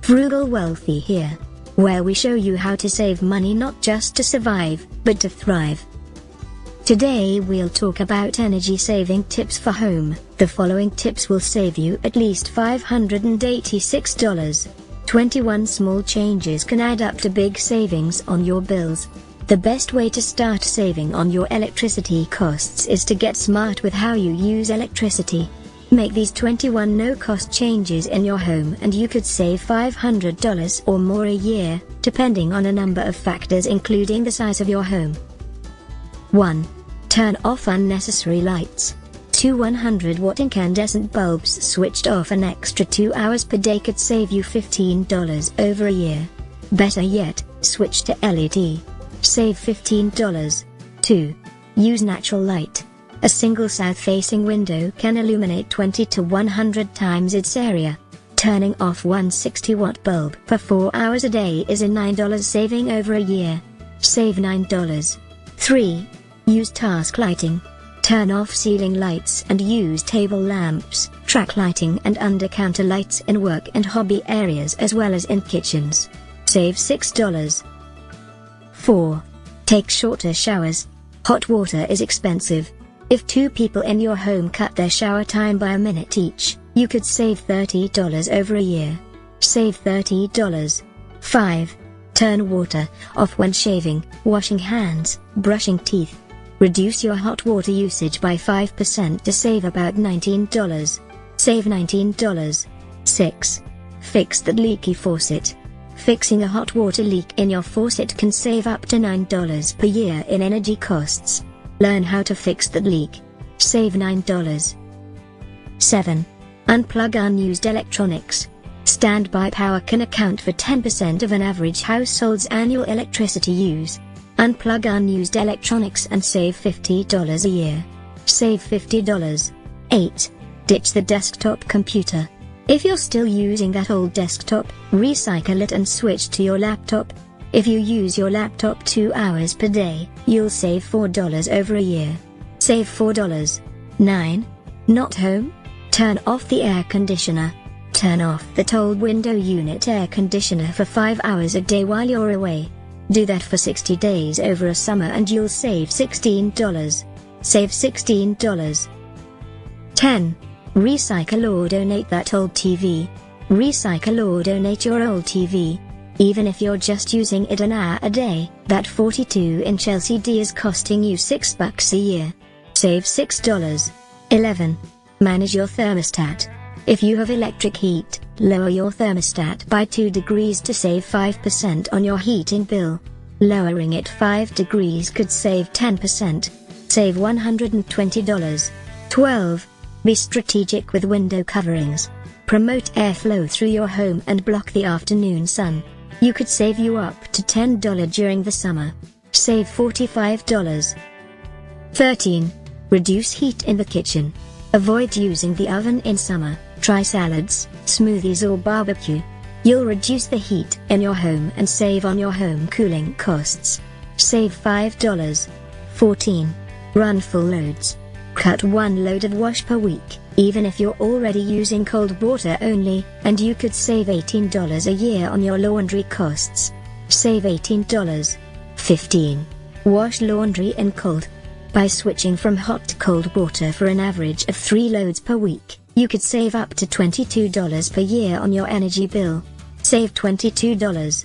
Frugal Wealthy here, where we show you how to save money not just to survive, but to thrive. Today we'll talk about energy saving tips for home. The following tips will save you at least $586. 21 small changes can add up to big savings on your bills. The best way to start saving on your electricity costs is to get smart with how you use electricity. Make these 21 no-cost changes in your home and you could save $500 or more a year, depending on a number of factors including the size of your home. 1. Turn off unnecessary lights. Two 100-watt incandescent bulbs switched off an extra 2 hours per day could save you $15 over a year. Better yet, switch to LED. Save $15. 2. Use natural light. A single south-facing window can illuminate 20 to 100 times its area. Turning off one 60-watt bulb for 4 hours a day is a $9 saving over a year. Save $9. 3. Use task lighting. Turn off ceiling lights and use table lamps, track lighting and under-counter lights in work and hobby areas as well as in kitchens. Save $6. 4. Take shorter showers. Hot water is expensive. If 2 people in your home cut their shower time by a minute each, you could save $30 over a year. Save $30. 5. Turn water off when shaving, washing hands, brushing teeth. Reduce your hot water usage by 5% to save about $19. Save $19. 6. Fix that leaky faucet. Fixing a hot water leak in your faucet can save up to $9 per year in energy costs. Learn how to fix that leak. Save $9. 7. Unplug unused electronics. Standby power can account for 10% of an average household's annual electricity use. Unplug unused electronics and save $50 a year. Save $50. 8. Ditch the desktop computer. If you're still using that old desktop, recycle it and switch to your laptop. If you use your laptop 2 hours per day, you'll save $4 over a year. Save $4. 9. Not home? Turn off the air conditioner. Turn off that old window unit air conditioner for 5 hours a day while you're away. Do that for 60 days over a summer and you'll save $16. Save $16. 10. Recycle or donate that old TV. Recycle or donate your old TV. Even if you're just using it an hour a day, that 42-inch LCD is costing you $6 a year. Save $6. 11. Manage your thermostat. If you have electric heat, lower your thermostat by 2 degrees to save 5% on your heating bill. Lowering it 5 degrees could save 10%. Save $120. 12. Be strategic with window coverings. Promote airflow through your home and block the afternoon sun. You could save you up to $10 during the summer. Save $45. 13. Reduce heat in the kitchen. Avoid using the oven in summer. Try salads, smoothies or barbecue. You'll reduce the heat in your home and save on your home cooling costs. Save $5. 14. Run full loads. Cut 1 load of wash per week, even if you're already using cold water only, and you could save $18 a year on your laundry costs. Save $18. 15. Wash laundry in cold. By switching from hot to cold water for an average of 3 loads per week, you could save up to $22 per year on your energy bill. Save $22.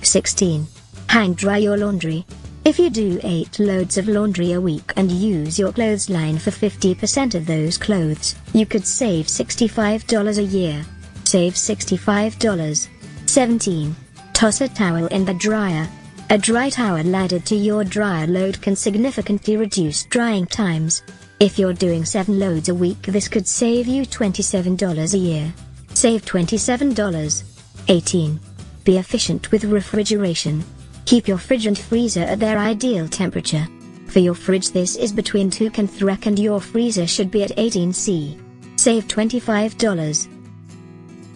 16. Hang dry your laundry. If you do 8 loads of laundry a week and use your clothesline for 50% of those clothes, you could save $65 a year. Save $65. 17. Toss a towel in the dryer. A dry towel added to your dryer load can significantly reduce drying times. If you're doing 7 loads a week, this could save you $27 a year. Save $27. 18. Be efficient with refrigeration. Keep your fridge and freezer at their ideal temperature. For your fridge, this is between 2 and 3 and your freezer should be at 18 C. Save $25.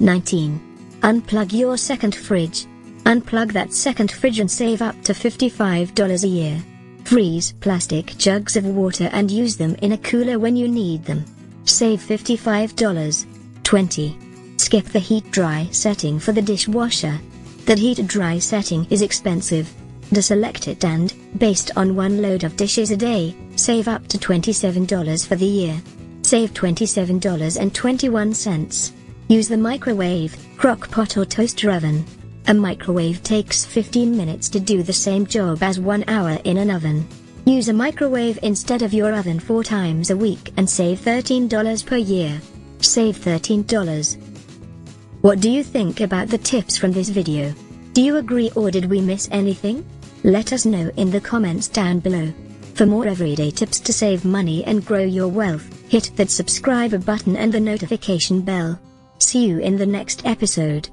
19. Unplug your second fridge. Unplug that second fridge and save up to $55 a year. Freeze plastic jugs of water and use them in a cooler when you need them. Save $55. 20. Skip the heat dry setting for the dishwasher. That heat dry setting is expensive. Deselect it and, based on one load of dishes a day, save up to $27 for the year. Save $27.21. Use the microwave, crock pot or toaster oven. A microwave takes 15 minutes to do the same job as 1 hour in an oven. Use a microwave instead of your oven 4 times a week and save $13 per year. Save $13. What do you think about the tips from this video? Do you agree or did we miss anything? Let us know in the comments down below. For more everyday tips to save money and grow your wealth, hit that subscribe button and the notification bell. See you in the next episode.